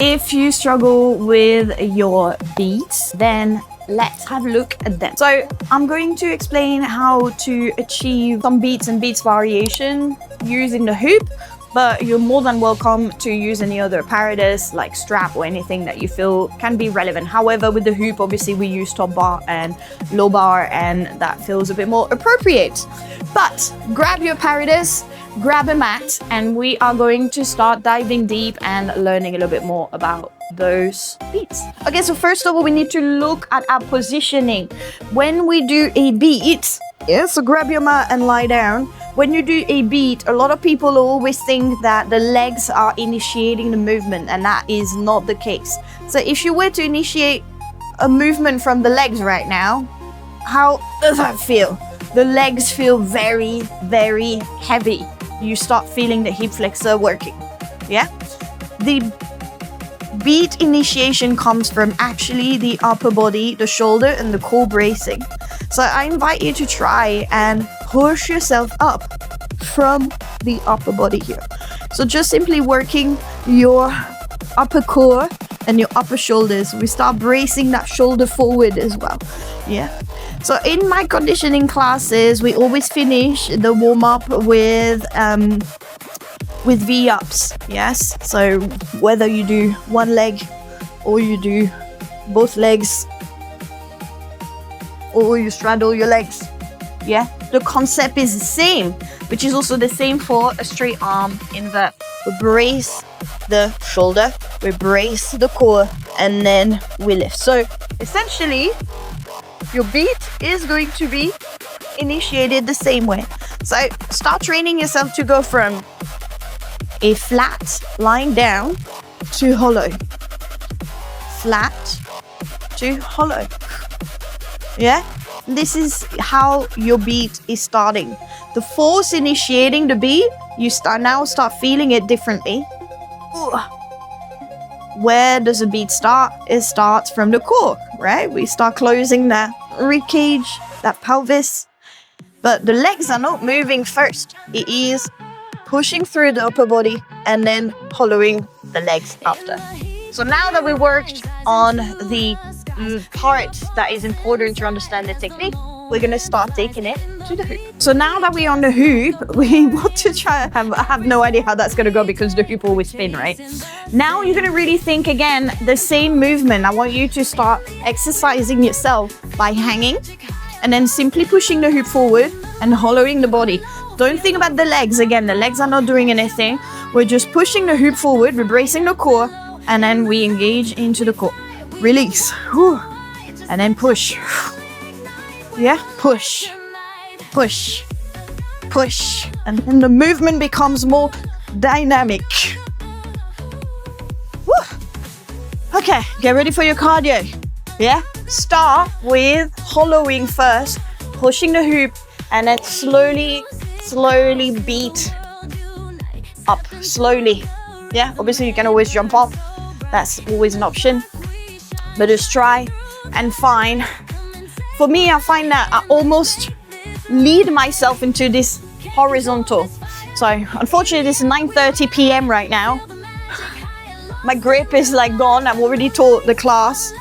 If you struggle with your beats, then let's have a look at them. So I'm going to explain how to achieve some beats and beats variation using the hoop, but you're more than welcome to use any other apparatus like strap or anything that you feel can be relevant. However, with the hoop, obviously we use top bar and low bar, and that feels a bit more appropriate. But grab your apparatus, grab a mat, and we are going to start diving deep and learning a little bit more about those beats. Okay, so first of all, we need to look at our positioning. When we do a beat, so grab your mat and lie down. When you do a beat, a lot of people always think that the legs are initiating the movement, and that is not the case. So if you were to initiate a movement from the legs right now, how does that feel? The legs feel very, very heavy. You start feeling the hip flexor working, yeah? The beat initiation comes from actually the upper body, the shoulder, and the core bracing. So I invite you to try and push yourself up from the upper body here. So just simply working your upper core and your upper shoulders. We start bracing that shoulder forward as well, yeah? So in my conditioning classes, we always finish the warm-up with V-ups, yes? So whether you do one leg or you do both legs or you straddle your legs, yeah? The concept is the same, which is also the same for a straight arm invert. We brace the shoulder, we brace the core, and then we lift. So essentially, your beat is going to be initiated the same way. So start training yourself to go from a flat lying down to hollow. Flat to hollow. Yeah? This is how your beat is starting. The force initiating the beat, you now start feeling it differently. Ooh. Where does the beat start? It starts from the core, right? We start closing that rib cage, that pelvis. But the legs are not moving first. It is pushing through the upper body and then hollowing the legs after. So now that we worked on the part that is important to understand the technique, we're going to start taking it to the hoop. So now that we're on the hoop, we want to try, I have no idea how that's going to go because the hoop always spin, right? Now you're going to really think again, the same movement. I want you to start exercising yourself by hanging and then simply pushing the hoop forward and hollowing the body. Don't think about the legs. Again, the legs are not doing anything. We're just pushing the hoop forward, we're bracing the core, and then we engage into the core. Release. Whew. And then push. Yeah, push, push, push, and then the movement becomes more dynamic. Woo. Okay, get ready for your cardio. Yeah, start with hollowing first, pushing the hoop, and then slowly beat up, slowly. Yeah, obviously you can always jump off. That's always an option, but just try and find. For me, I find that I almost lead myself into this horizontal. So unfortunately, it's 9:30 p.m. right now. My grip is like gone. I've already taught the class.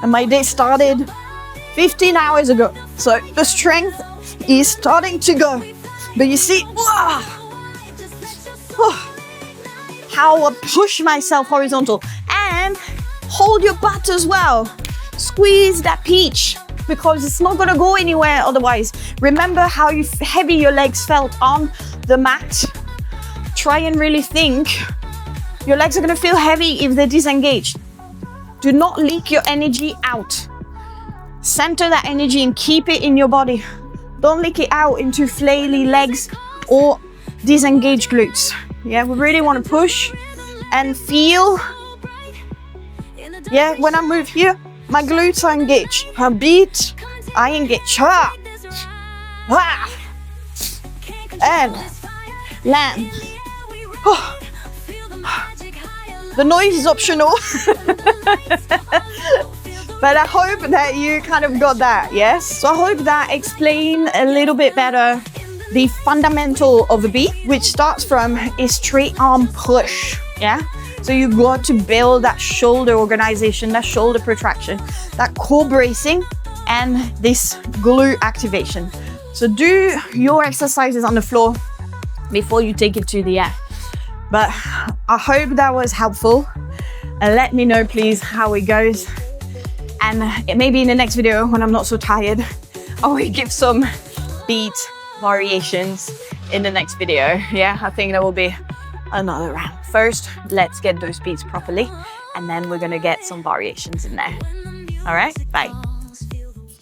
And my day started 15 hours ago. So the strength is starting to go. But you see, how I push myself horizontal. And hold your butt as well. Squeeze that peach because it's not going to go anywhere otherwise. Remember how heavy your legs felt on the mat. Try and really think. Your legs are going to feel heavy if they're disengaged. Do not leak your energy out. Center that energy and keep it in your body. Don't leak it out into flaily legs or disengaged glutes. Yeah, we really want to push and feel. Yeah, when I move here, my glutes are engaged. I beat, I engage. And land. The noise is optional. But I hope that you kind of got that, yes? So I hope that explained a little bit better the fundamental of a beat, which starts from a straight arm push, yeah? So you got to build that shoulder organization, that shoulder protraction, that core bracing, and this glute activation. So do your exercises on the floor before you take it to the air. But I hope that was helpful. Let me know, please, how it goes. And maybe in the next video, when I'm not so tired, I will give some beat variations in the next video. Yeah, I think that will be another round. First, let's get those beats properly, and then we're gonna get some variations in there. All right, bye.